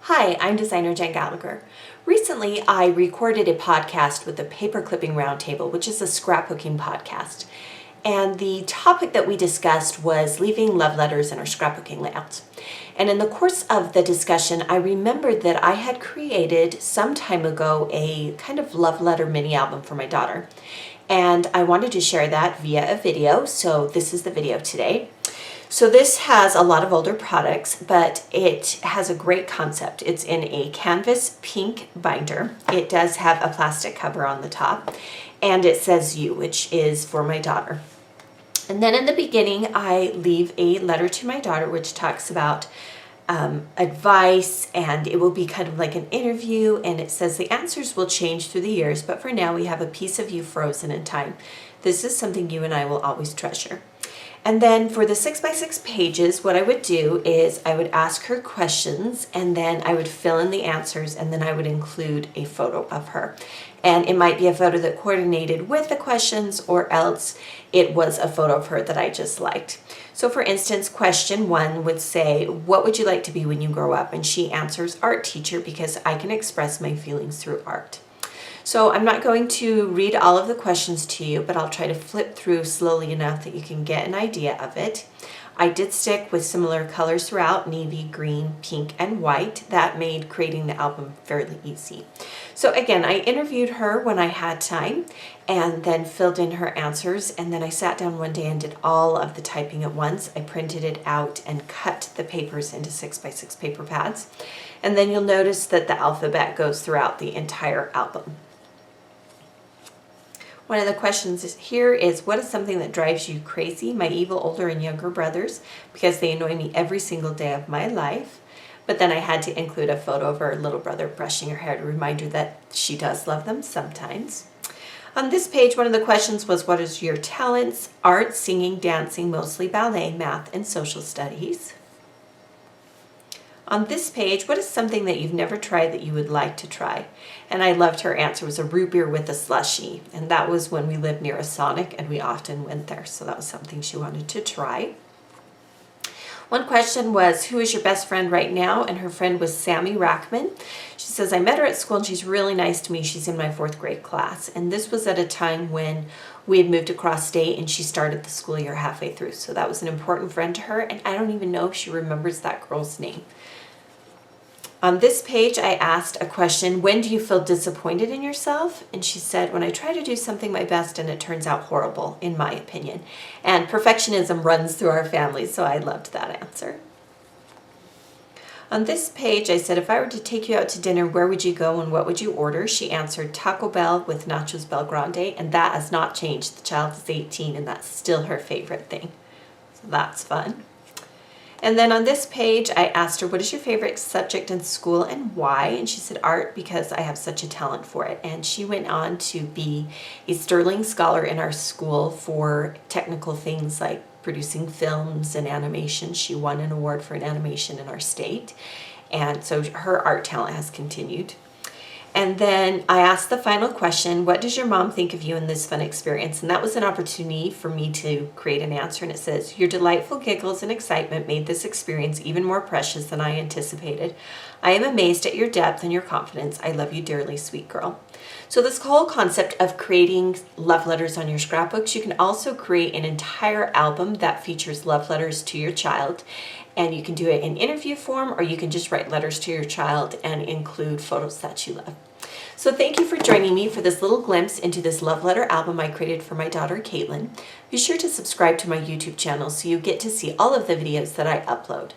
Hi, I'm designer Jen Gallacher. Recently, I recorded a podcast with the Paper Clipping Roundtable, which is a scrapbooking podcast. And the topic that we discussed was leaving love letters in our scrapbooking layouts. And in the course of the discussion, I remembered that I had created some time ago a kind of love letter mini album for my daughter. And I wanted to share that via a video, so this is the video today. So this has a lot of older products, but it has a great concept. It's in a canvas pink binder. It does have a plastic cover on the top, and it says you, which is for my daughter. And then in the beginning, I leave a letter to my daughter, which talks about advice, and it will be kind of like an interview, and it says the answers will change through the years, but for now we have a piece of you frozen in time. This is something you and I will always treasure. And then for the 6x6 pages, what I would do is I would ask her questions, and then I would fill in the answers, and then I would include a photo of her. And it might be a photo that coordinated with the questions, or else it was a photo of her that I just liked. So for instance, question 1 would say, what would you like to be when you grow up? And she answers art teacher, because I can express my feelings through art. So I'm not going to read all of the questions to you, but I'll try to flip through slowly enough that you can get an idea of it. I did stick with similar colors throughout, navy, green, pink, and white. That made creating the album fairly easy. So again, I interviewed her when I had time and then filled in her answers, and then I sat down one day and did all of the typing at once. I printed it out and cut the papers into 6x6 paper pads. And then you'll notice that the alphabet goes throughout the entire album. One of the questions here is, what is something that drives you crazy? My evil older and younger brothers, because they annoy me every single day of my life. But then I had to include a photo of her little brother brushing her hair to remind her that she does love them sometimes. On this page, one of the questions was, what is your talents? Art, singing, dancing, mostly ballet, math, and social studies. On this page, what is something that you've never tried that you would like to try? And I loved her answer. It was a root beer with a slushie. And that was when we lived near a Sonic, and we often went there. So that was something she wanted to try. One question was, who is your best friend right now? And her friend was Sammy Rackman. She says, I met her at school and she's really nice to me. She's in my 4th grade class. And this was at a time when we had moved across state and she started the school year halfway through. So that was an important friend to her. And I don't even know if she remembers that girl's name. On this page, I asked a question, when do you feel disappointed in yourself? And she said, when I try to do something my best and it turns out horrible, in my opinion. And perfectionism runs through our family, so I loved that answer. On this page, I said, if I were to take you out to dinner, where would you go and what would you order? She answered Taco Bell with Nachos Bel Grande, and that has not changed. The child is 18, and that's still her favorite thing. So that's fun. And then on this page, I asked her, what is your favorite subject in school and why? And she said art, because I have such a talent for it. And she went on to be a sterling scholar in our school for technical things like producing films and animation. She won an award for an animation in our state. And so her art talent has continued. And then I asked the final question, what does your mom think of you in this fun experience? And that was an opportunity for me to create an answer. And it says, your delightful giggles and excitement made this experience even more precious than I anticipated. I am amazed at your depth and your confidence. I love you dearly, sweet girl. So this whole concept of creating love letters on your scrapbooks, you can also create an entire album that features love letters to your child. And you can do it in interview form, or you can just write letters to your child and include photos that you love. So thank you for joining me for this little glimpse into this love letter album I created for my daughter, Caitlin. Be sure to subscribe to my YouTube channel so you get to see all of the videos that I upload.